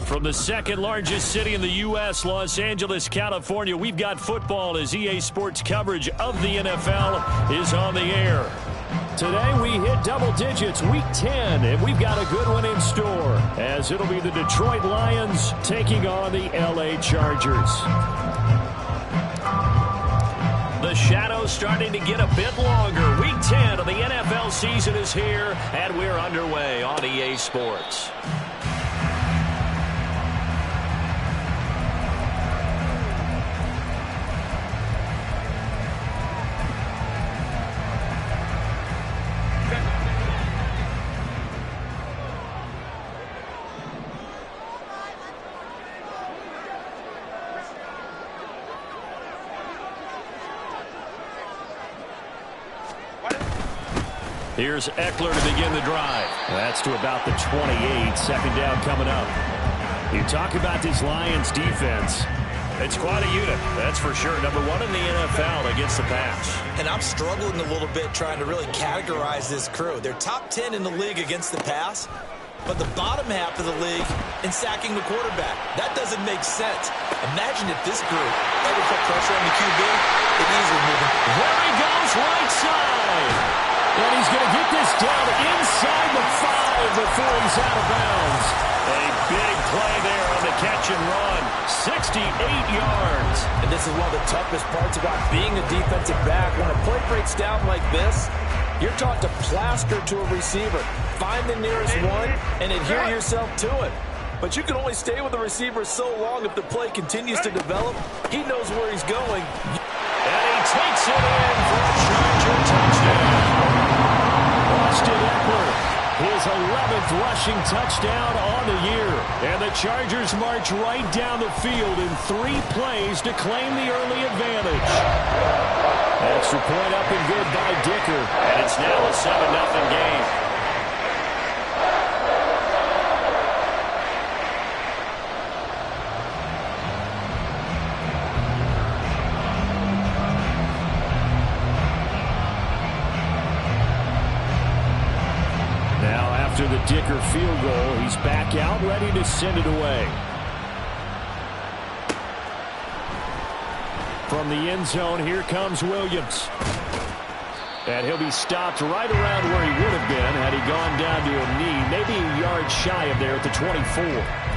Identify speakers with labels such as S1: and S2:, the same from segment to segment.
S1: From the second largest city in the U.S., Los Angeles, California, we've got football as EA Sports coverage of the NFL is on the air. Today we hit double digits, week 10, and we've got a good one in store as it'll be the Detroit Lions taking on the L.A. Chargers. The shadows starting to get a bit longer. Week 10 of the NFL season is here, and we're underway on EA Sports. Here's Eckler to begin the drive. That's to about the 28. Second down coming up. You talk about this Lions defense. It's quite a unit, that's for sure. Number one in the NFL against the pass.
S2: And I'm struggling a little bit trying to really categorize this crew. They're top 10 in the league against the pass, but the bottom half of the league in sacking the quarterback. That doesn't make sense. Imagine if this group ever put pressure on the QB, they'd easily move him.
S1: There he goes, right side. And he's going to get this down inside the 5 before he's out of bounds. A big play there on the catch and run. 68 yards.
S2: And this is one of the toughest parts about being a defensive back. When a play breaks down like this, you're taught to plaster to a receiver. Find the nearest one and adhere yourself to it. But you can only stay with the receiver so long if the play continues to develop. He knows where he's going.
S1: And he takes it in for a Charger touchdown. Austin Eckler, his 11th rushing touchdown on the year. And the Chargers march right down the field in 3 plays to claim the early advantage. Extra point up and good by Dicker. And it's now a 7-0 game. After the Dicker field goal, he's back out, ready to send it away. From the end zone, here comes Williams. And he'll be stopped right around where he would have been had he gone down to a knee, maybe a yard shy of there at the 24.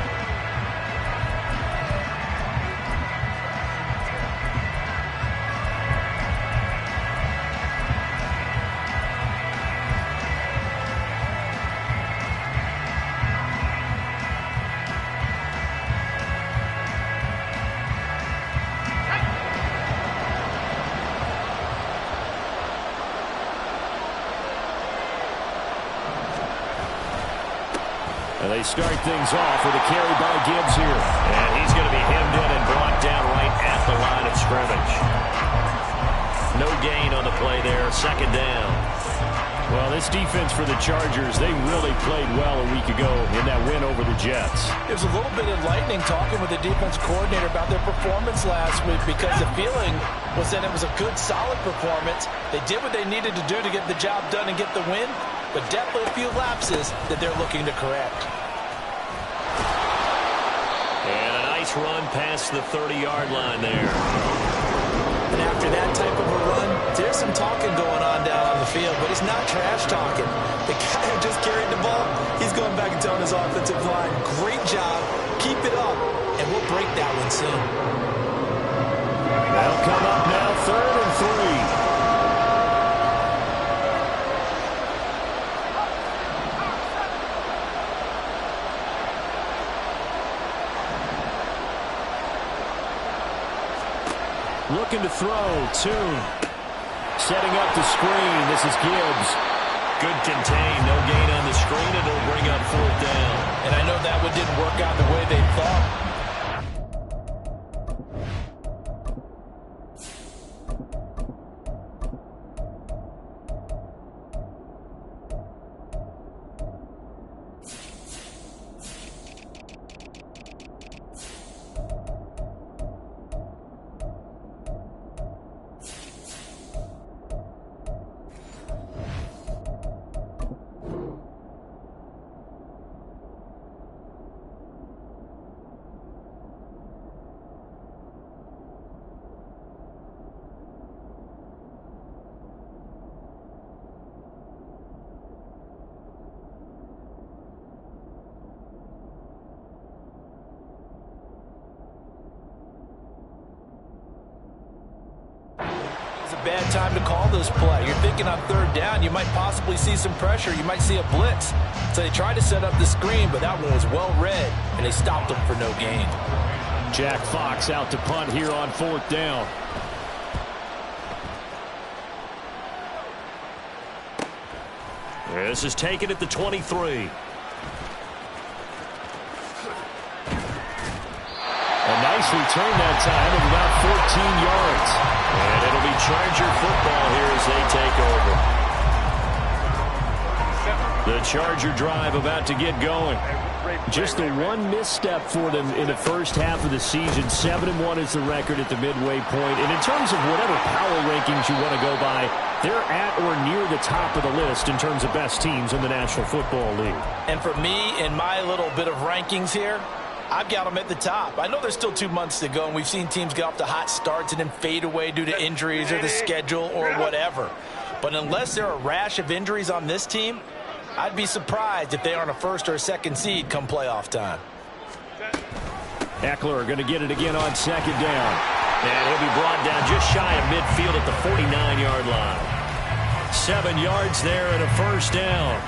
S1: And they start things off with a carry by Gibbs here. And he's going to be hemmed in and brought down right at the line of scrimmage. No gain on the play there. Second down. Well, this defense for the Chargers, they really played well a week ago in that win over the Jets.
S2: It was a little bit enlightening talking with the defense coordinator about their performance last week because the feeling was that it was a good, solid performance. They did what they needed to do to get the job done and get the win, but definitely a few lapses that they're looking to correct.
S1: And a nice run past the 30-yard line there.
S2: And after that type of a run, there's some talking going on down on the field, but it's not trash talking. The guy who just carried the ball, he's going back and telling his offensive line, great job, keep it up, and we'll break that one soon.
S1: That'll come up now, 3rd and 3. Looking to throw, Tune. Setting up the screen, this is Gibbs. Good contain, no gain on the screen, and it'll bring up 4th down.
S2: And I know that one didn't work out the way they thought. bad time to call this play. You're thinking on third down, you might possibly see some pressure. You might see a blitz. So they tried to set up the screen, but that one was well read, and they stopped them for no gain.
S1: Jack Fox out to punt here on fourth down. This is taken at the 23. A nice return that time of about 14 yards. And it'll be Charger football here as they take over. The Charger drive about to get going. Just the one misstep for them in the first half of the season. 7-1 is the record at the midway point. And in terms of whatever power rankings you want to go by, they're at or near the top of the list in terms of best teams in the National Football League.
S2: And for me, in my little bit of rankings here, I've got them at the top. I know there's still 2 months to go, and we've seen teams get off to hot starts and then fade away due to injuries or the schedule or whatever. But unless there are a rash of injuries on this team, I'd be surprised if they aren't a first or a second seed come playoff time.
S1: Eckler going to get it again on second down. And he'll be brought down just shy of midfield at the 49-yard line. 7 yards there and a first down.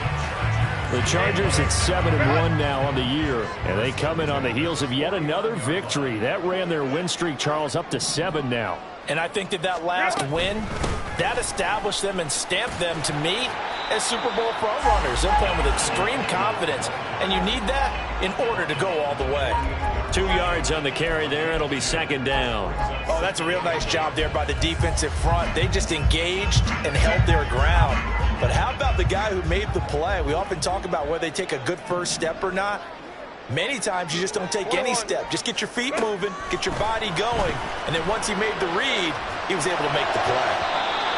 S1: The Chargers at 7-1 now on the year. And they come in on the heels of yet another victory. That ran their win streak, Charles, up to 7 now.
S2: And I think that last win, that established them and stamped them, to me, as Super Bowl frontrunners. They're playing with extreme confidence, and you need that in order to go all the way.
S1: 2 yards on the carry there. It'll be second down.
S2: Oh, that's a real nice job there by the defensive front. They just engaged and held their ground. But how about the guy who made the play? We often talk about whether they take a good first step or not. Many times you just don't take any step. Just get your feet moving, get your body going, and then once he made the read, he was able to make the play.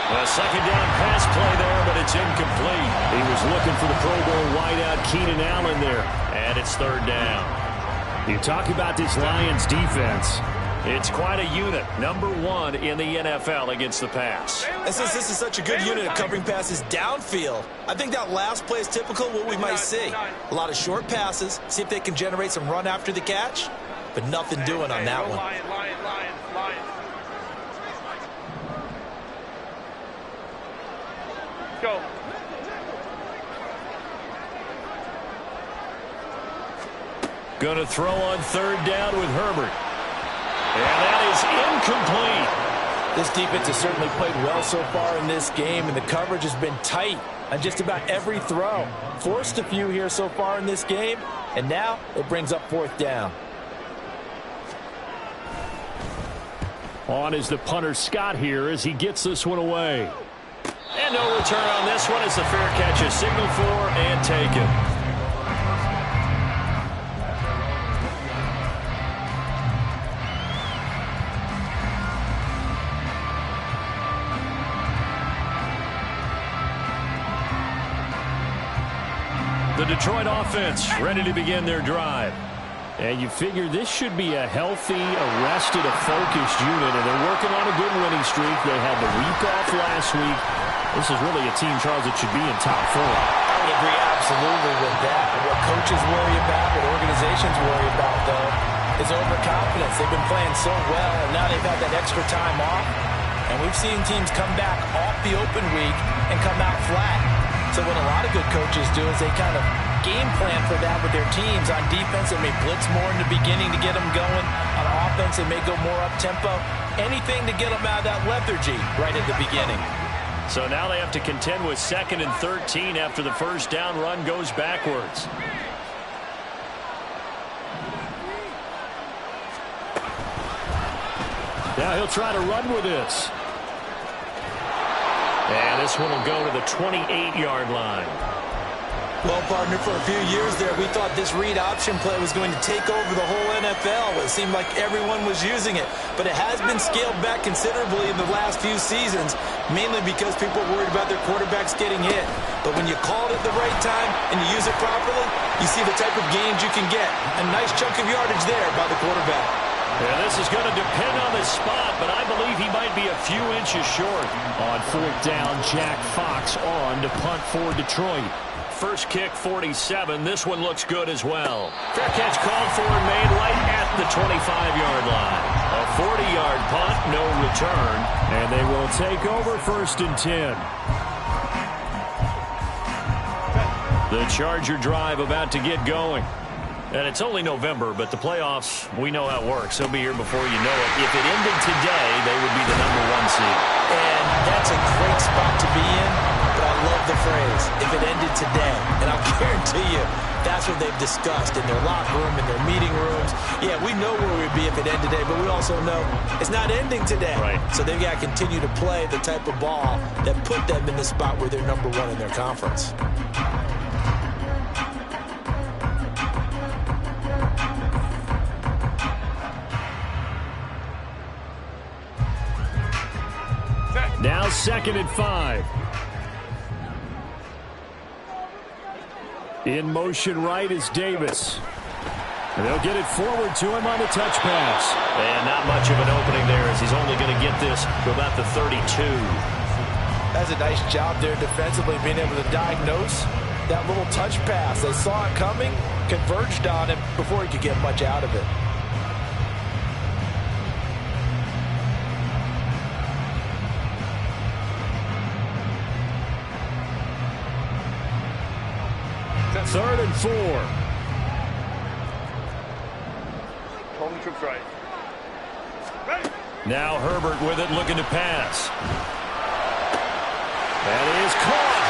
S1: A second down pass play there, but it's incomplete. He was looking for the Pro Bowl wideout Keenan Allen there, and it's third down. You talk about this Lions defense. It's quite a unit. Number 1 in the NFL against the pass.
S2: And since this is such a good unit of covering passes downfield, I think that last play is typical of what we might see. A lot of short passes, see if they can generate some run after the catch, but nothing doing on that one.
S3: Go.
S1: Going to throw on third down with Herbert. And that is incomplete.
S2: This defense has certainly played well so far in this game, and the coverage has been tight on just about every throw. Forced a few here so far in this game, and now it brings up fourth down.
S1: On is the punter Scott here as he gets this one away. And no return on this one as the fair catch is signaled for and taken. The Detroit offense ready to begin their drive. And you figure this should be a healthy, arrested, a focused unit, and they're working on a good winning streak. They had the week off last week. This is really a team, Charles, that should be in top 4.
S2: I would agree absolutely with that. And what coaches worry about, what organizations worry about, though, is overconfidence. They've been playing so well, and now they've had that extra time off. And we've seen teams come back off the open week and come out flat. So what a lot of good coaches do is they kind of game plan for that with their teams. On defense, they may blitz more in the beginning to get them going. On offense, they may go more up-tempo. Anything to get them out of that lethargy right at the beginning.
S1: So now they have to contend with 2nd and 13 after the first down run goes backwards. Now he'll try to run with this. And this one will go to the 28-yard line.
S2: Well, partner, for a few years there, we thought this read option play was going to take over the whole NFL. It seemed like everyone was using it. But it has been scaled back considerably in the last few seasons, mainly because people are worried about their quarterbacks getting hit. But when you call it at the right time and you use it properly, you see the type of gains you can get. A nice chunk of yardage there by the quarterback.
S1: Yeah, this is going to depend on the spot, but I believe he might be a few inches short. On fourth down, Jack Fox on to punt for Detroit. First kick, 47. This one looks good as well. Fair catch called for and made right at the 25-yard line. A 40-yard punt, no return, and they will take over 1st and 10. The Charger drive about to get going. And it's only November, but the playoffs, we know how it works. They'll be here before you know it. If it ended today, they would be the #1 seed.
S2: And that's a great spot to be in, but I love the phrase, if it ended today. And I'll guarantee you, that's what they've discussed in their locker room, in their meeting rooms. Yeah, we know where we'd be if it ended today, but we also know it's not ending today.
S1: Right.
S2: So they've got to continue to play the type of ball that put them in the spot where they're #1 in their conference.
S1: Now 2nd and 5. In motion right is Davis. And they'll get it forward to him on the touch pass. And not much of an opening there as he's only going to get this to about the 32.
S2: That's a nice job there defensively, being able to diagnose that little touch pass. They saw it coming, converged on him before he could get much out of it.
S1: Third and 4.
S3: Holding troops right.
S1: Now Herbert with it, looking to pass. That is caught.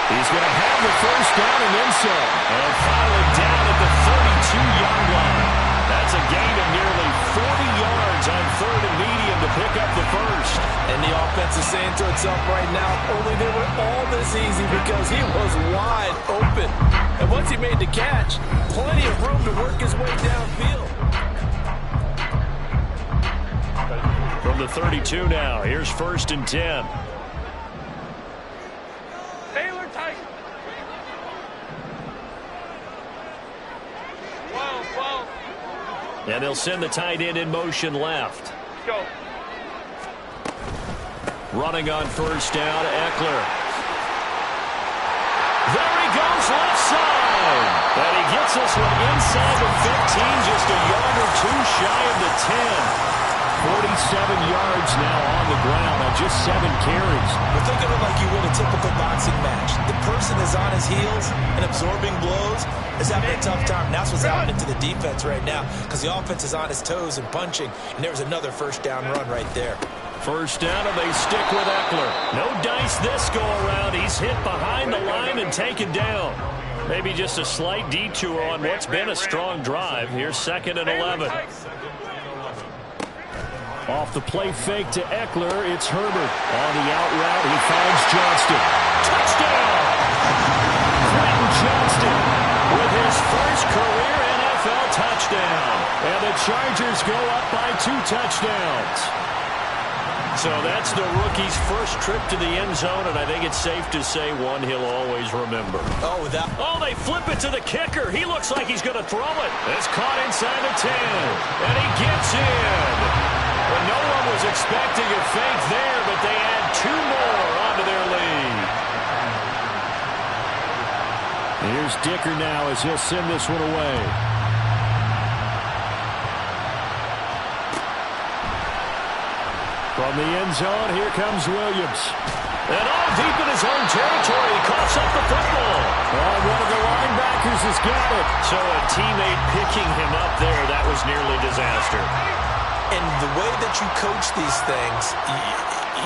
S1: He's going to have the first down and then some. And finally down at the 32-yard line. That's a gain of nearly 40 yards on 3rd and medium to pick up the first.
S2: And the offense is saying to itself right now, only they were all this easy because he was wide open. And once he made the catch, plenty of room to work his way downfield.
S1: From the 32 now, here's 1st and 10.
S3: Taylor tight. 12.
S1: And they'll send the tight end in motion left.
S3: Go.
S1: Running on 1st down, Eckler. There he goes, left side. And he gets this one inside the 15, just a yard or two shy of the 10. 47 yards now on the ground on just 7 carries.
S2: Well, think of it like you would a typical boxing match. The person is on his heels and absorbing blows is having a tough time. That's what's happening to the defense right now because the offense is on his toes and punching, and there's another 1st down run right there.
S1: 1st down, and they stick with Eckler. No dice this go-around. He's hit behind the line and taken down. Maybe just a slight detour on what's been a strong drive. Here's 2nd and 11. Off the play fake to Eckler, it's Herbert. On the out route, he finds Johnston. Touchdown! Quentin Johnston with his first career NFL touchdown. And the Chargers go up by 2 touchdowns. So that's the rookie's first trip to the end zone, and I think it's safe to say one he'll always remember.
S2: Oh,
S1: they flip it to the kicker. He looks like he's going to throw it. It's caught inside the 10, and he gets in. Well, no one was expecting a fake there, but they add 2 more onto their lead. Here's Dicker now as he'll send this one away. From the end zone, here comes Williams. And all deep in his own territory, he coughs up the football. Oh, one of the linebackers has got it. So a teammate picking him up there, that was nearly disaster.
S2: And the way that you coach these things,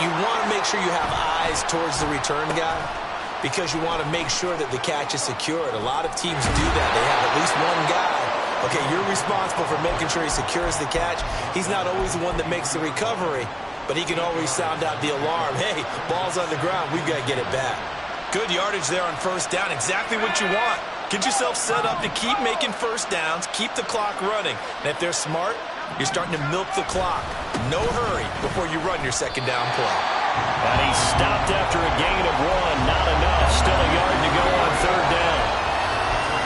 S2: you want to make sure you have eyes towards the return guy because you want to make sure that the catch is secured. A lot of teams do that. They have at least one guy. Okay, you're responsible for making sure he secures the catch. He's not always the one that makes the recovery, but he can always sound out the alarm. Hey, ball's on the ground. We've got to get it back. Good yardage there on 1st down. Exactly what you want. Get yourself set up to keep making 1st downs, keep the clock running. And if they're smart, you're starting to milk the clock. No hurry before you run your 2nd down play.
S1: And he stopped after a gain of 1. Not enough. Still a yard to go on 3rd down.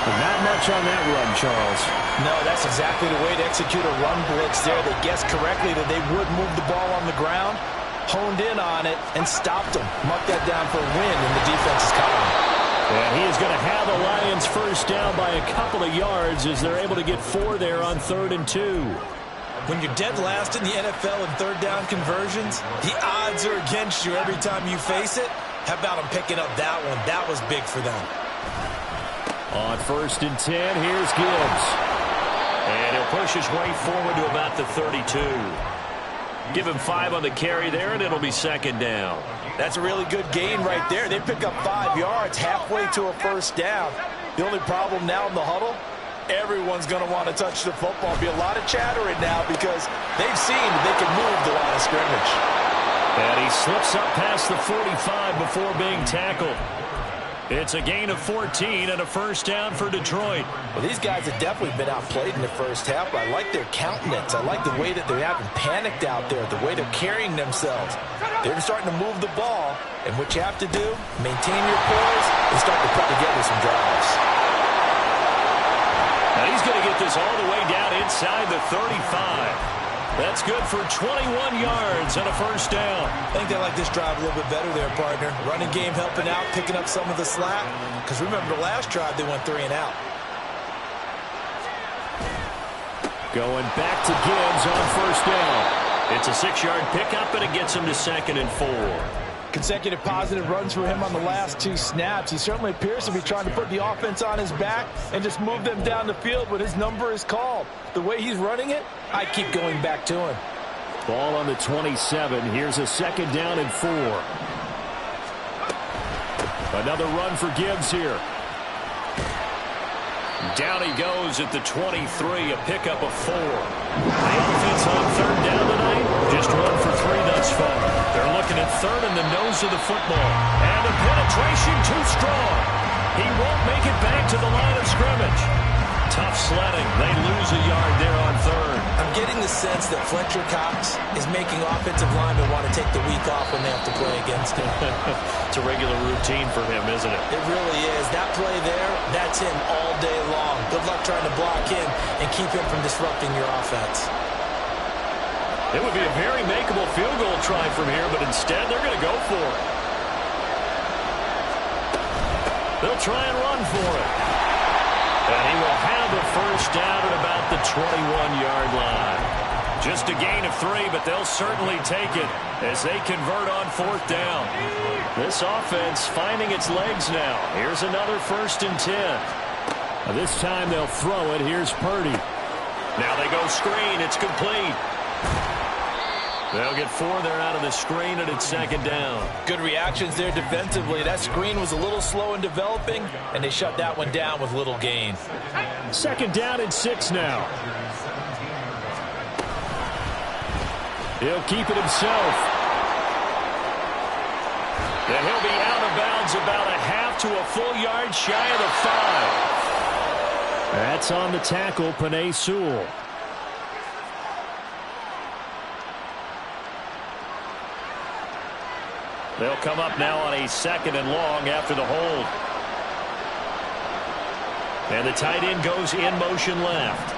S1: But not much on that run, Charles.
S2: No, that's exactly the way to execute a run blitz there. They guessed correctly that they would move the ball on the ground, honed in on it, and stopped them. Marked that down for a win in the defense's column.
S1: And he is going to have the Lions 1st down by a couple of yards as they're able to get 4 there on 3rd and 2.
S2: When you're dead last in the NFL in third down conversions, the odds are against you every time you face it. How about them picking up that one? That was big for them.
S1: On 1st and 10, here's Gibbs. And he'll push his way forward to about the 32. Give him 5 on the carry there, and it'll be 2nd down.
S2: That's a really good gain right there. They pick up 5 yards halfway to a 1st down. The only problem now in the huddle, everyone's going to want to touch the football. Be a lot of chattering now because they've seen that they can move the line of scrimmage.
S1: And he slips up past the 45 before being tackled. It's a gain of 14 and a 1st down for Detroit.
S2: Well, these guys have definitely been outplayed in the 1st half, but I like their countenance. I like the way that they haven't panicked out there, the way they're carrying themselves. They're starting to move the ball, and what you have to do, maintain your poise and start to put together some drives.
S1: Now he's going to get this all the way down inside the 35. That's good for 21 yards and a 1st down.
S2: I think they like this drive a little bit better there, partner. Running game helping out, picking up some of the slack. Because remember the last drive, they went 3 and out.
S1: Going back to Gibbs on 1st down. It's a 6-yard pickup, and it gets him to 2nd and 4.
S2: Consecutive positive runs for him on the last 2 snaps. He certainly appears to be trying to put the offense on his back and just move them down the field when his number is called. The way he's running it, I keep going back to him.
S1: Ball on the 27. Here's a 2nd down and 4. Another run for Gibbs here. Down he goes at the 23, a pickup of 4. The offense on 3rd down tonight, just 1 for 3 thus far. They're looking at 3rd in the nose of the football. And the penetration too strong. He won't make it back to the line of scrimmage. Tough sledding. They lose a yard there on 3rd.
S2: I'm getting the sense that Fletcher Cox is making offensive linemen want to take the week off when they have to play against him.
S1: It's a regular routine for him, isn't it?
S2: It really is. That play there, that's him all day long. Good luck trying to block him and keep him from disrupting your offense.
S1: It would be a very makeable field goal try from here, but instead they're going to go for it. They'll try and run for it. And he will have a 1st down at about the 21-yard line. Just a gain of 3, but they'll certainly take it as they convert on 4th down. This offense finding its legs now. Here's another 1st and 10. This time they'll throw it. Here's Purdy. Now they go screen. It's complete. They'll get 4 there out of the screen, and it's 2nd down.
S2: Good reactions there defensively. That screen was a little slow in developing, and they shut that one down with little gain.
S1: 2nd down and 6 now. He'll keep it himself. And he'll be out of bounds about a half to a full yard shy of the 5. That's on the tackle, Penei Sewell. They'll come up now on a 2nd and long after the hold. And the tight end goes in motion left.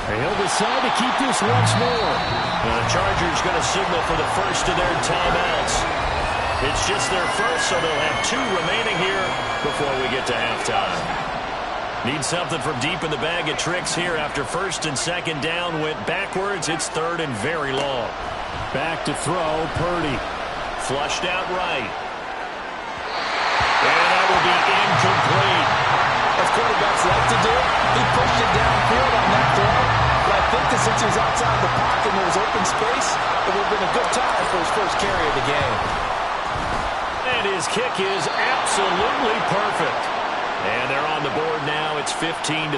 S1: And he'll decide to keep this once more. And the Chargers going to signal for the first of their timeouts. It's just their first, so they'll have 2 remaining here before we get to halftime. Need something from deep in the bag of tricks here after 1st and 2nd down went backwards. It's 3rd and very long. Back to throw, Purdy. Flushed out right. And that will be incomplete.
S2: As quarterbacks like to do, he pushed it downfield on that throw. But I think that since he was outside the pocket and there was open space, it would have been a good time for his first carry of the game.
S1: And his kick is absolutely perfect. And they're on the board now. It's 15-3.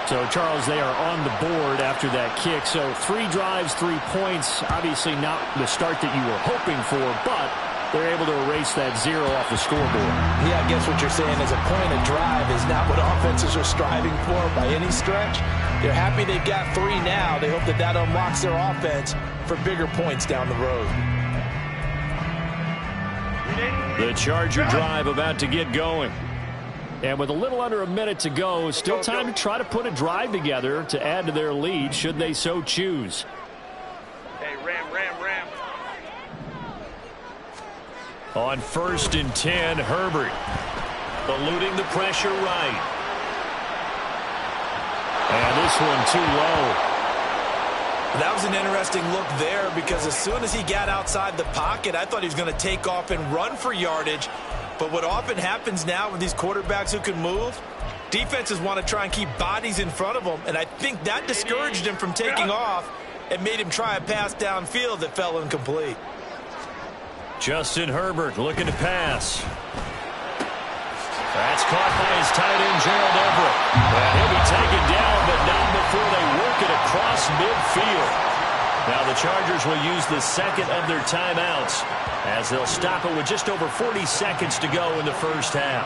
S1: So, Charles, they are on the board after that kick. So 3 drives, 3 points. Obviously not the start that you were hoping for, but they're able to erase that 0 off the scoreboard.
S2: Yeah, I guess what you're saying is a point of drive is not what offenses are striving for by any stretch. They're happy they've got 3 now. They hope that that unlocks their offense for bigger points down the road.
S1: The Charger drive about to get going. And with a little under a minute to go, still time to try to put a drive together to add to their lead should they so choose.
S3: Hey, ram.
S1: On 1st and 10, Herbert eluding the pressure right. And this one too low.
S2: That was an interesting look there because as soon as he got outside the pocket, I thought he was going to take off and run for yardage. But what often happens now with these quarterbacks who can move, defenses want to try and keep bodies in front of them, and I think that discouraged him from taking off and made him try a pass downfield that fell incomplete.
S1: Justin Herbert looking to pass. That's caught by his tight end, Gerald Everett. And he'll be taken down, but not before they work it across midfield. Now the Chargers will use the second of their timeouts as they'll stop it with just over 40 seconds to go in the first half.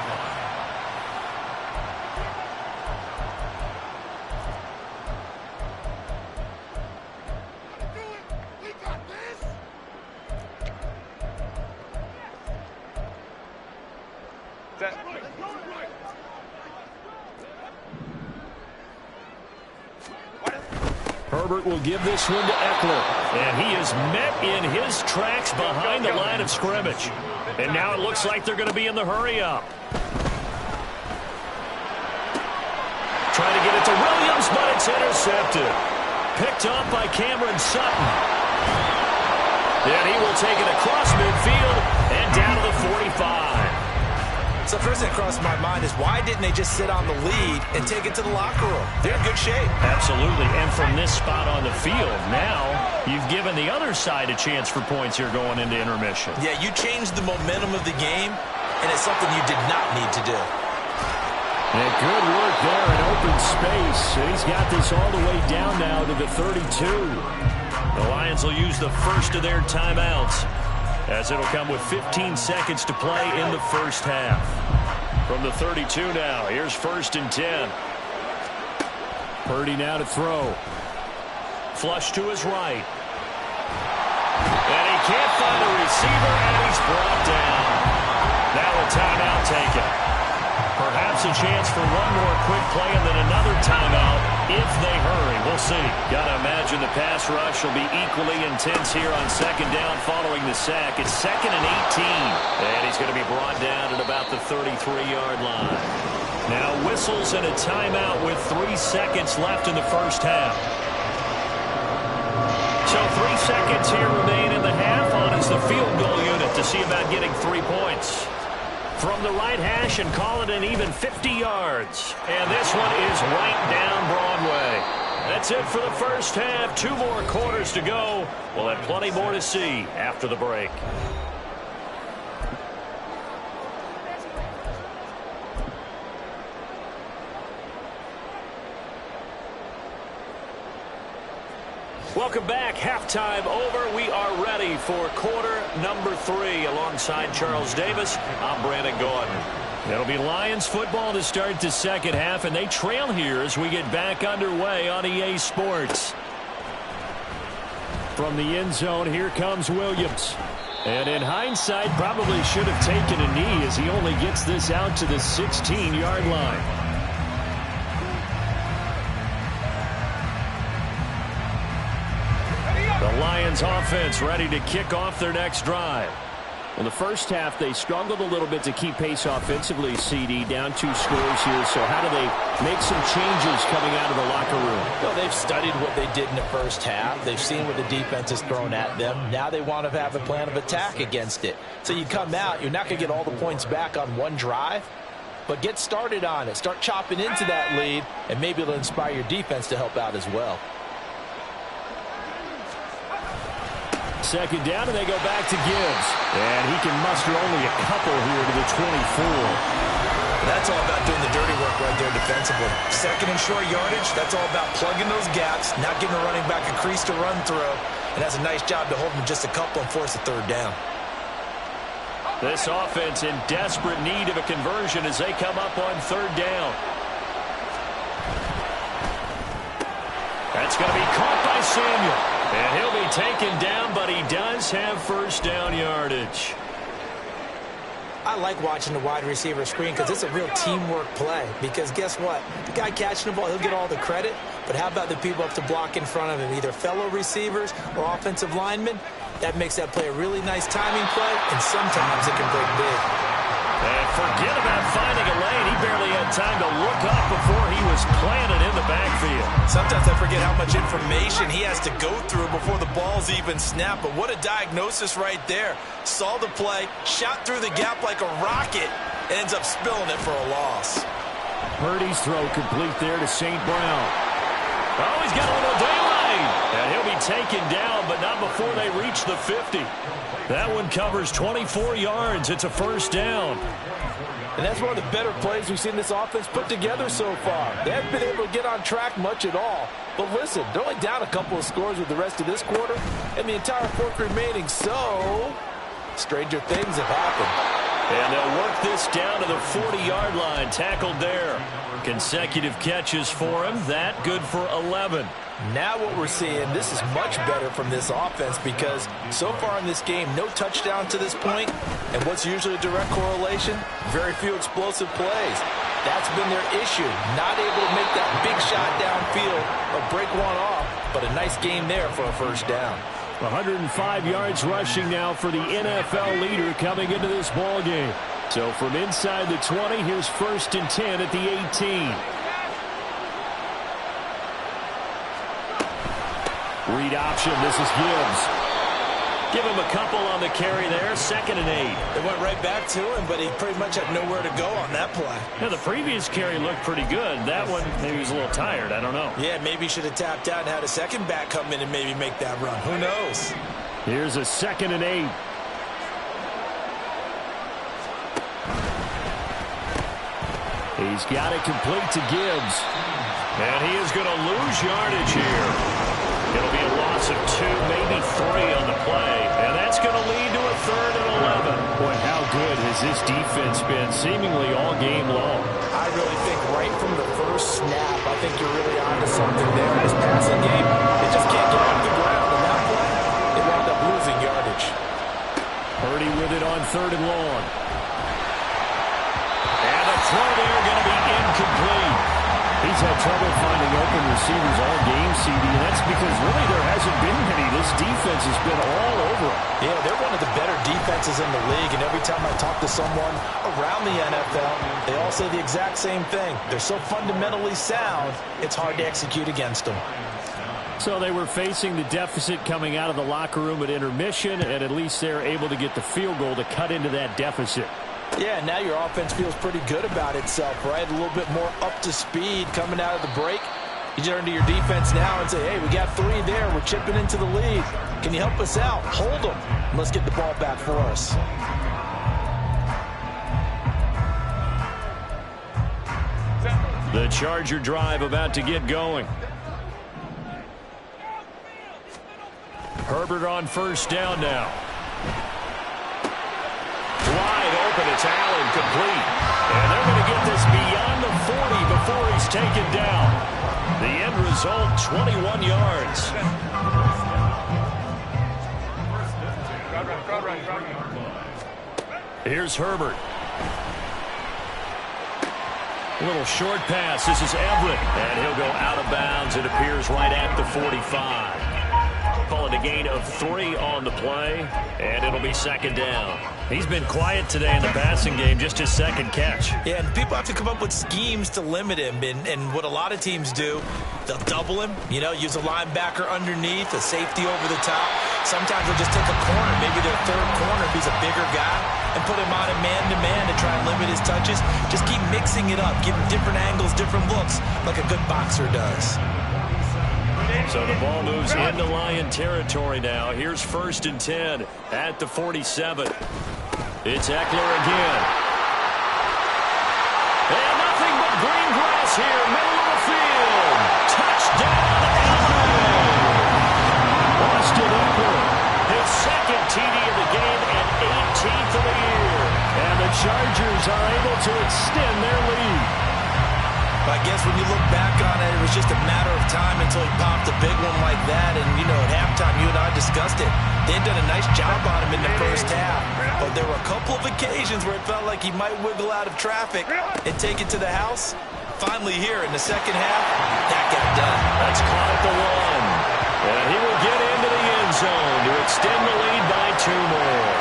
S1: Herbert will give this one to Eckler. And he is met in his tracks behind the line of scrimmage. And now it looks like they're going to be in the hurry-up. Trying to get it to Williams, but it's intercepted. Picked up by Cameron Sutton. Then he will take it across midfield and down to the 45.
S2: So first thing that crossed my mind is why didn't they just sit on the lead and take it to the locker room? They're in good shape.
S1: Absolutely. And from this spot on the field, now you've given the other side a chance for points here going into intermission.
S2: Yeah, you changed the momentum of the game, and it's something you did not need to do.
S1: And good work there in open space. He's got this all the way down now to the 32. The Lions will use the first of their timeouts, as it'll come with 15 seconds to play in the first half. From the 32 now, here's 1st and 10. Purdy now to throw. Flush to his right. And he can't find a receiver, and he's brought down. Now a timeout taken. Perhaps a chance for one more quick play and then another timeout if they hurry. We'll see. Got to imagine the pass rush will be equally intense here on second down following the sack. It's 2nd and 18. And he's going to be brought down at about the 33-yard line. Now whistles and a timeout with 3 seconds left in the first half. So 3 seconds here remain in the half. On is the field goal unit to see about getting 3 points. From the right hash and call it an even 50 yards. And this one is right down Broadway. That's it for the first half. 2 more quarters to go. We'll have plenty more to see after the break. Welcome back. Halftime over. We are ready for quarter number 3. Alongside Charles Davis, I'm Brandon Gordon. It'll be Lions football to start the second half, and they trail here as we get back underway on EA Sports. From the end zone, here comes Williams. And in hindsight, probably should have taken a knee as he only gets this out to the 16-yard line. The Lions offense ready to kick off their next drive. In the first half, they struggled a little bit to keep pace offensively, CD, down 2 scores here. So how do they make some changes coming out of the locker room?
S2: Well, they've studied what they did in the first half. They've seen what the defense has thrown at them. Now they want to have a plan of attack against it. So you come out, you're not going to get all the points back on one drive, but get started on it. Start chopping into that lead, and maybe it'll inspire your defense to help out as well.
S1: Second down, and they go back to Gibbs. And he can muster only a couple here to the 24.
S2: That's all about doing the dirty work right there defensively. Second and short yardage, that's all about plugging those gaps, not giving a running back a crease to run through, and has a nice job to hold him just a couple and force a third down.
S1: This offense in desperate need of a conversion as they come up on third down. That's going to be caught by Samuel. And he'll be taken down, but he does have first down yardage.
S4: I like watching the wide receiver screen because it's a real teamwork play. Because guess what? The guy catching the ball, he'll get all the credit. But how about the people up to block in front of him, either fellow receivers or offensive linemen? That makes that play a really nice timing play, and sometimes it can break big.
S1: And forget about finding a lane. He barely had time to look up before he was planted in the backfield.
S2: Sometimes I forget how much information he has to go through before the ball's even snapped. But what a diagnosis right there. Saw the play, shot through the gap like a rocket, ends up spilling it for a loss.
S1: Purdy's throw complete there to St. Brown. Oh, he's got a little daylight. And he'll be taken down, but not before they reach the 50. That one covers 24 yards. It's a first down.
S2: And that's one of the better plays we've seen this offense put together so far. They haven't been able to get on track much at all. But listen, they're only down a couple of scores with the rest of this quarter and the entire fourth remaining. So, stranger things have happened.
S1: And they'll work this down to the 40-yard line. Tackled there. Consecutive catches for him. That good for 11.
S2: Now what we're seeing, this is much better from this offense because so far in this game, no touchdown to this point. And what's usually a direct correlation? Very few explosive plays. That's been their issue. Not able to make that big shot downfield or break one off. But a nice game there for a first down.
S1: 105 yards rushing now for the NFL leader coming into this ball game. So from inside the 20, here's 1st and 10 at the 18. Read option. This is Gibbs. Give him a couple on the carry there. 2nd and 8.
S2: It went right back to him, but he pretty much had nowhere to go on that play.
S1: Yeah, the previous carry looked pretty good. That one, maybe he was a little tired. I don't know.
S2: Yeah, maybe he should have tapped out and had a second back come in and maybe make that run. Who knows?
S1: Here's a 2nd and 8. He's got it complete to Gibbs. And he is going to lose yardage here. It'll be a loss of 2, maybe 3 on the play. And that's going to lead to a 3rd and 11. Boy, how good has this defense been seemingly all game long?
S2: I really think right from the first snap, I think you're really onto something there. This passing game, they just can't get off the ground. And that play, they wound up losing yardage.
S1: Purdy with it on 3rd and long. And the throw there going to be incomplete. He's had trouble finding open receivers all game, CD, and that's because really there hasn't been any. This defense has been all over them.
S2: Yeah, they're one of the better defenses in the league, and every time I talk to someone around the NFL, they all say the exact same thing. They're so fundamentally sound, it's hard to execute against them.
S1: So they were facing the deficit coming out of the locker room at intermission, and at least they're able to get the field goal to cut into that deficit.
S2: Yeah, now your offense feels pretty good about itself, right? A little bit more up to speed coming out of the break. You turn to your defense now and say, hey, we got 3 there. We're chipping into the lead. Can you help us out? Hold them. And let's get the ball back for us.
S1: The Charger drive about to get going. Herbert on 1st down now. Wide open, it's Allen, complete. And they're going to get this beyond the 40 before he's taken down. The end result, 21 yards. Here's Herbert. A little short pass. This is Everett. And he'll go out of bounds. It appears right at the 45. Call it a gain of 3 on the play, and it'll be 2nd down. He's been quiet today in the passing game, just his 2nd catch.
S2: Yeah, and people have to come up with schemes to limit him, and what a lot of teams do, they'll double him, use a linebacker underneath, a safety over the top. Sometimes they'll just take a corner, maybe their 3rd corner if he's a bigger guy, and put him on a man-to-man to try and limit his touches. Just keep mixing it up, give him different angles, different looks, like a good boxer does.
S1: So the ball moves into Lion territory now. Here's 1st and 10 at the 47. It's Eckler again. And nothing but green grass here, middle of the field. Touchdown, Allen! Austin Eckler, his 2nd TD of the game and 18th of the year. And the Chargers are able to extend their lead.
S2: But I guess when you look back on it, it was just a matter of time until he popped a big one like that. And, at halftime, you and I discussed it. They had done a nice job on him in the first half. But there were a couple of occasions where it felt like he might wiggle out of traffic and take it to the house. Finally here in the 2nd half, that got done.
S1: That's caught at the 1. And he will get into the end zone to extend the lead by 2 more.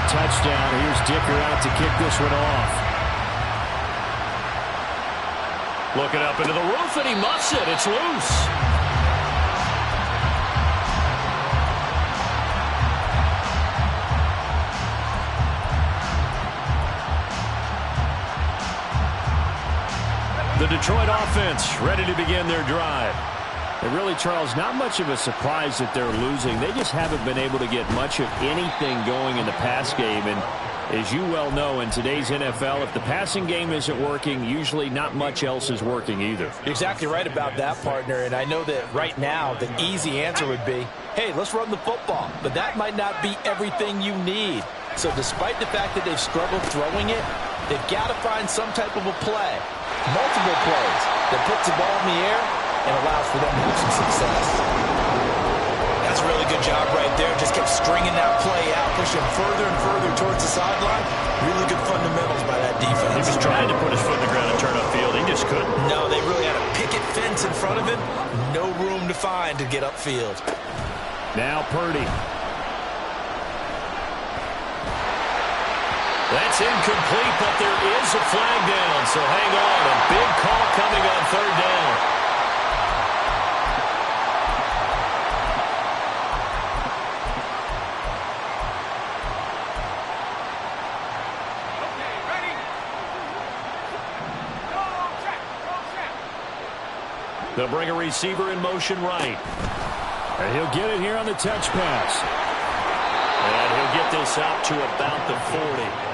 S1: touchdown. Here's Dicker out to kick this one off. Looking up into the roof, and he muffs it. It's loose. The Detroit offense ready to begin their drive. And really, Charles, not much of a surprise that they're losing. They just haven't been able to get much of anything going in the pass game. And as you well know, in today's NFL, if the passing game isn't working, usually not much else is working either.
S2: You're exactly right about that, partner. And I know that right now the easy answer would be, hey, let's run the football. But that might not be everything you need. So despite the fact that they've struggled throwing it, they've got to find some type of a play, multiple plays, that puts the ball in the air and allows for them to have some success. That's a really good job right there. Just kept stringing that play out, pushing further and further towards the sideline. Really good fundamentals by that defense.
S1: He was trying to put his foot in the ground and turn upfield. He just couldn't.
S2: No, they really had a picket fence in front of him. No room to find to get upfield.
S1: Now Purdy. That's incomplete, but there is a flag down, so hang on. A big call coming on third down. They'll bring a receiver in motion right. And he'll get it here on the touch pass. And he'll get this out to about the 40.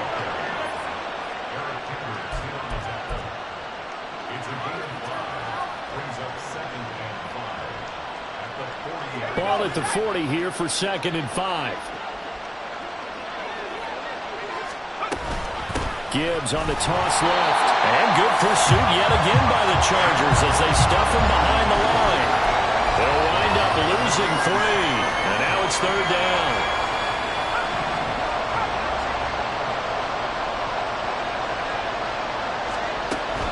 S1: Ball at the 40 here for 2nd and 5. Gibbs on the toss left. And good pursuit yet again by the Chargers as they stuff him behind the line. They'll wind up losing 3. And now it's third down.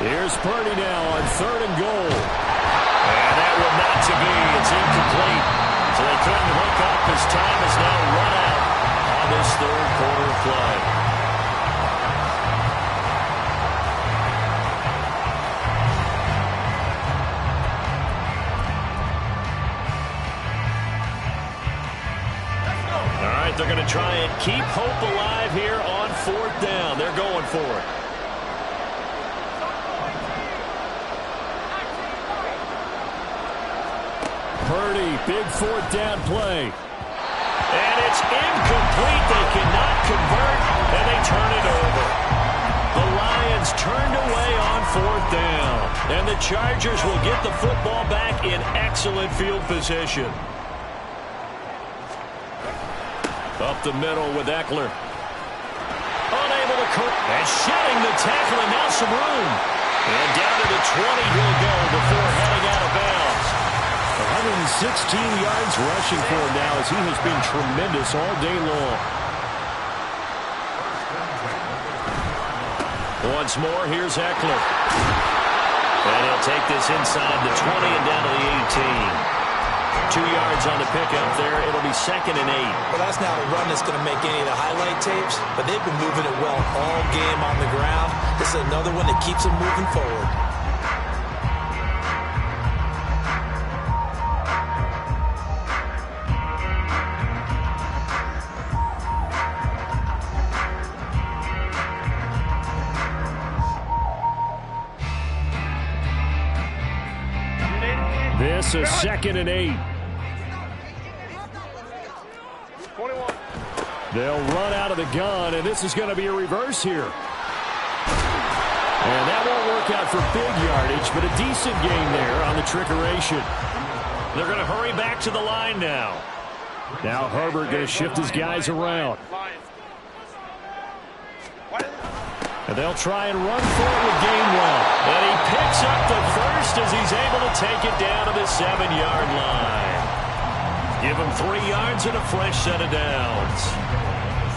S1: Here's Purdy now on 3rd and goal. And that one not to be. It's incomplete. So they couldn't hook up as time is now run out on this third quarter play. They're going to try and keep hope alive here on 4th down. They're going for it. Purdy, big 4th down play. And it's incomplete. They cannot convert, and they turn it over. The Lions turned away on 4th down. And the Chargers will get the football back in excellent field position. Up the middle with Eckler. Unable to cope. And shedding the tackle, and now some room. And down to the 20 he'll go before heading out of bounds. 116 yards rushing for him now as he has been tremendous all day long. Once more, here's Eckler. And he'll take this inside the 20 and down to the 18. 2 yards on the pickup there. It'll be 2nd and 8.
S4: Well, that's not a run that's going to make any of the highlight tapes, but they've been moving it well all game on the ground. This is another one that keeps them moving forward.
S1: This is 2nd and 8.
S3: 21.
S1: They'll run out of the gun, and this is going to be a reverse here. And that won't work out for big yardage, but a decent gain there on the trickeration. They're going to hurry back to the line now. Now Herbert going to shift his guys around. And they'll try and run for it with Gainwell. And he picks up the first as he's able to take it down to the 7-yard line. Give him 3 yards and a fresh set of downs.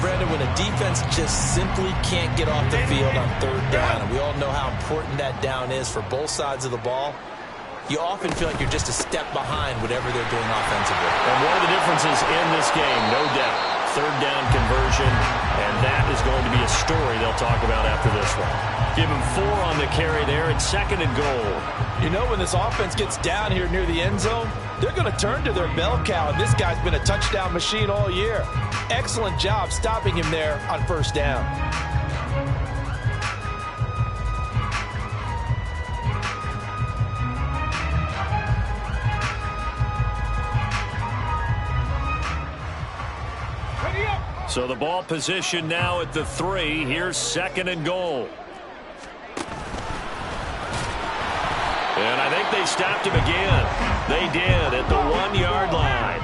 S4: Brandon, when a defense just simply can't get off the field on 3rd down, and we all know how important that down is for both sides of the ball, you often feel like you're just a step behind whatever they're doing offensively.
S1: And one of the differences in this game, no doubt, 3rd down conversion, And that is going to be a story they'll talk about after this one. Give him 4 on the carry there. It's 2nd and goal.
S2: You know, when this offense gets down here near the end zone, they're going to turn to their bell cow, and this guy's been a touchdown machine all year. Excellent job stopping him there on 1st down.
S1: So the ball position now at the 3. Here's 2nd and goal. And I think they stopped him again. They did at the 1-yard line.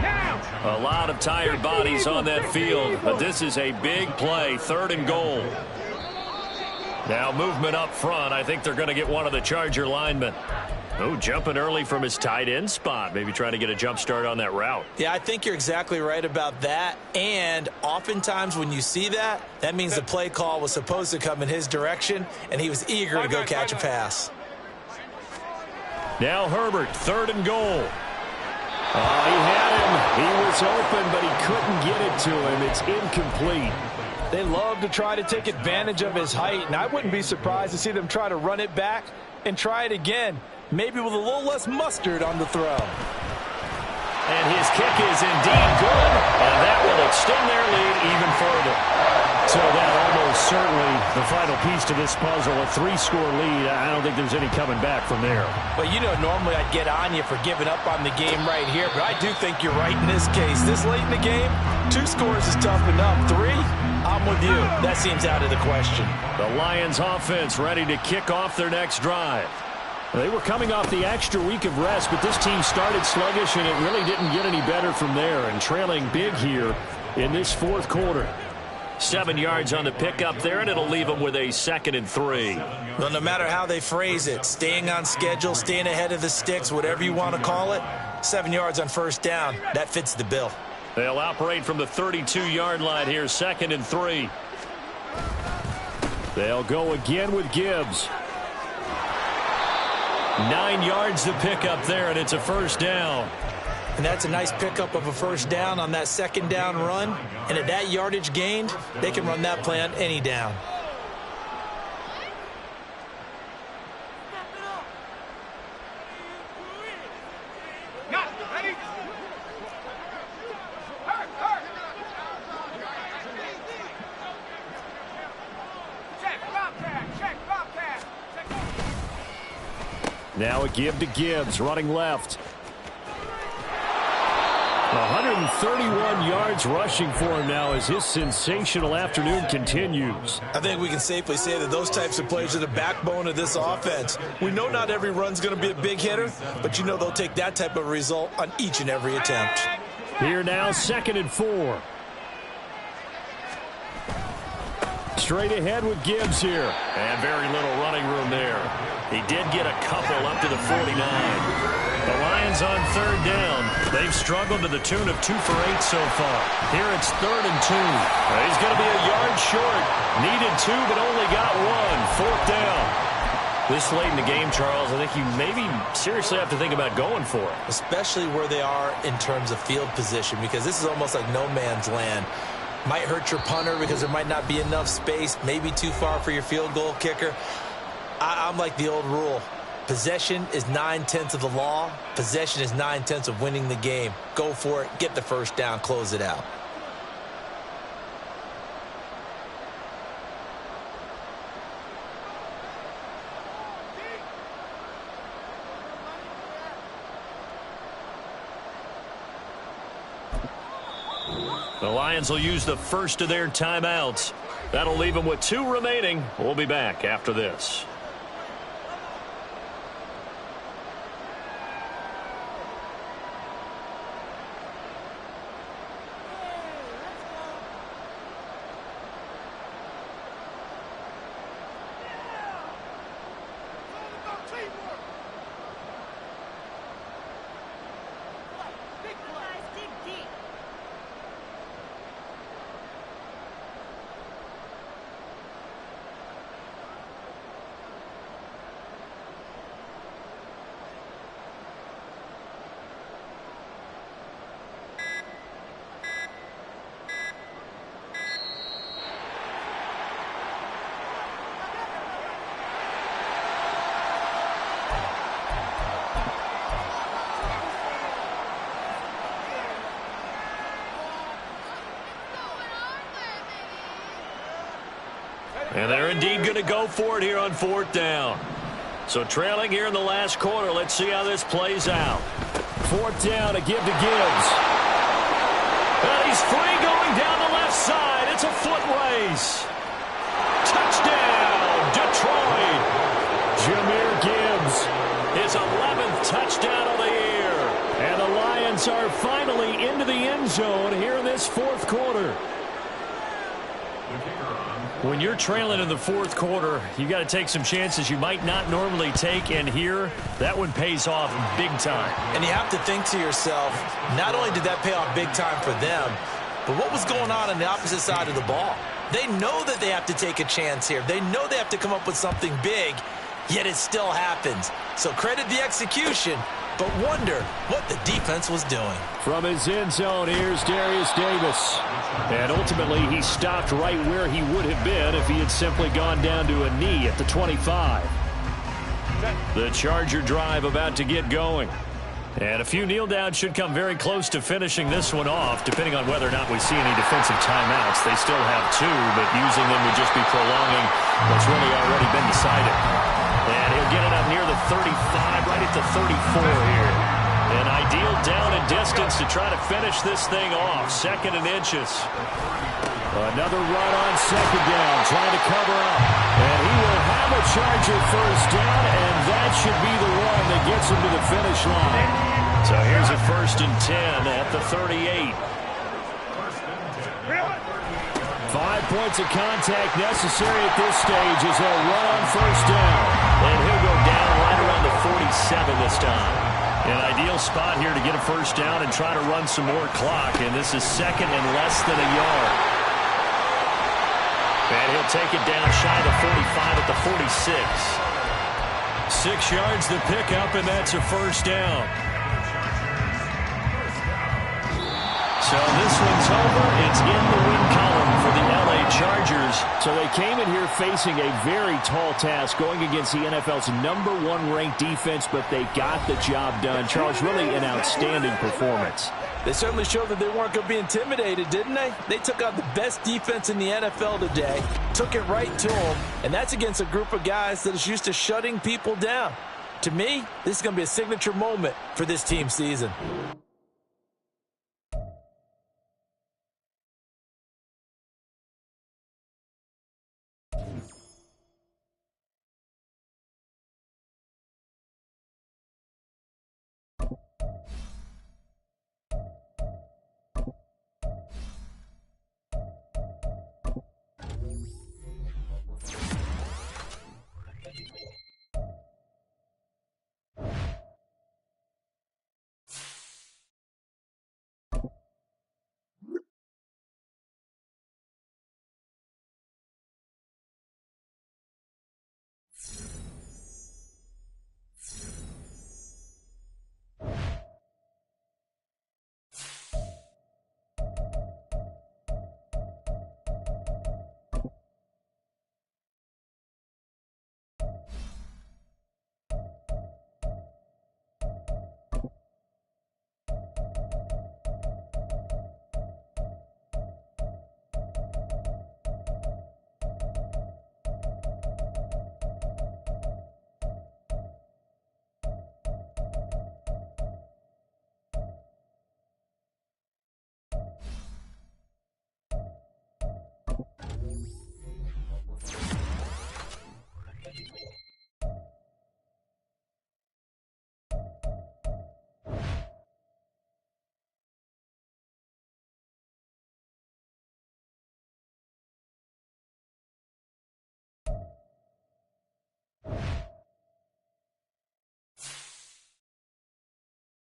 S1: A lot of tired bodies on that field, but this is a big play, 3rd and goal. Now movement up front. I think they're going to get one of the Charger linemen. Oh, jumping early from his tight end spot. Maybe trying to get a jump start on that route.
S4: Yeah, I think you're exactly right about that. And oftentimes when you see that, that means the play call was supposed to come in his direction, and he was eager to go catch a pass.
S1: Now Herbert, 3rd and goal. He had him. He was open, but he couldn't get it to him. It's incomplete.
S2: They love to try to take advantage of his height, and I wouldn't be surprised to see them try to run it back and try it again, maybe with a little less mustard on the throw.
S1: And his kick is indeed good, and that will extend their lead even further. So that almost certainly the final piece to this puzzle, a 3-score lead. I don't think there's any coming back from there.
S2: Well, you know, normally I'd get on you for giving up on the game right here, but I do think you're right in this case. This late in the game, 2 scores is tough enough. 3, I'm with you. That seems out of the question.
S1: The Lions offense ready to kick off their next drive. They were coming off the extra week of rest, but this team started sluggish, and it really didn't get any better from there, and trailing big here in this 4th quarter. 7 yards on the pickup there, and it'll leave them with a 2nd and 3.
S4: Well, no matter how they phrase it, staying on schedule, staying ahead of the sticks, whatever you want to call it, 7 yards on 1st down, that fits the bill.
S1: They'll operate from the 32-yard line here, 2nd and 3. They'll go again with Gibbs. 9 yards to pick up there, and it's a 1st down.
S4: And that's a nice pickup of a 1st down on that 2nd down run. And at that yardage gained, they can run that play on any down.
S1: Now a give to Gibbs, running left. 131 yards rushing for him now as his sensational afternoon continues.
S4: I think we can safely say that those types of plays are the backbone of this offense. We know not every run's going to be a big hitter, but you know they'll take that type of result on each and every attempt.
S1: Here now, 2nd and 4. Straight ahead with Gibbs here. And very little running room there. He did get a couple up to the 49. The Lions on 3rd down. They've struggled to the tune of 2 for 8 so far. Here it's 3rd and 2. He's going to be a yard short. Needed 2, but only got 1. 4th down. This late in the game, Charles, I think you maybe seriously have to think about going for it.
S4: Especially where they are in terms of field position, because this is almost like no man's land. Might hurt your punter because there might not be enough space, maybe too far for your field goal kicker. I'm like the old rule. Possession is 9/10 of the law. Possession is 9/10 of winning the game. Go for it. Get the 1st down. Close it out.
S1: The Lions will use the first of their timeouts. That'll leave them with 2 remaining. We'll be back after this. indeed going to go for it here on 4th down. So trailing here in the last quarter. Let's see how this plays out. 4th down, a give to Gibbs. And he's free going down the left side. It's a foot race. Touchdown, Detroit. Jahmyr Gibbs, his 11th touchdown of the year. And the Lions are finally into the end zone here in this 4th quarter. When you're trailing in the 4th quarter, you got to take some chances you might not normally take, and here, that one pays off big time.
S4: And you have to think to yourself, not only did that pay off big time for them, but what was going on the opposite side of the ball? They know that they have to take a chance here. They know they have to come up with something big, yet it still happens. So credit the execution, but wonder what the defense was doing.
S1: From his end zone, here's Darius Davis. And ultimately, he stopped right where he would have been if he had simply gone down to a knee at the 25. The Charger drive about to get going. And a few kneel downs should come very close to finishing this one off, depending on whether or not we see any defensive timeouts. They still have 2, but using them would just be prolonging what's really already been decided. And he'll get it up near the 35, right at the 34 here. An ideal down and distance to try to finish this thing off. 2nd and inches. Another run on 2nd down, trying to cover up. And he will have a Charger 1st down, and that should be the one that gets him to the finish line. So here's a 1st and 10 at the 38. 5 points of contact necessary at this stage as he'll run on 1st down. And he'll go down right around the 47 this time. An ideal spot here to get a 1st down and try to run some more clock. And this is 2nd and less than a yard. And he'll take it down shy of the 45 at the 46. 6 yards the pickup, and that's a 1st down. So this one's over. It's in the win column for the LA Chargers. So they came in here facing a very tall task going against the NFL's #1 ranked defense, but they got the job done. Charles, really an outstanding performance.
S2: They certainly showed that they weren't going to be intimidated, didn't they? They took out the best defense in the NFL today, took it right to them, and that's against a group of guys that is used to shutting people down. To me, this is going to be a signature moment for this team season.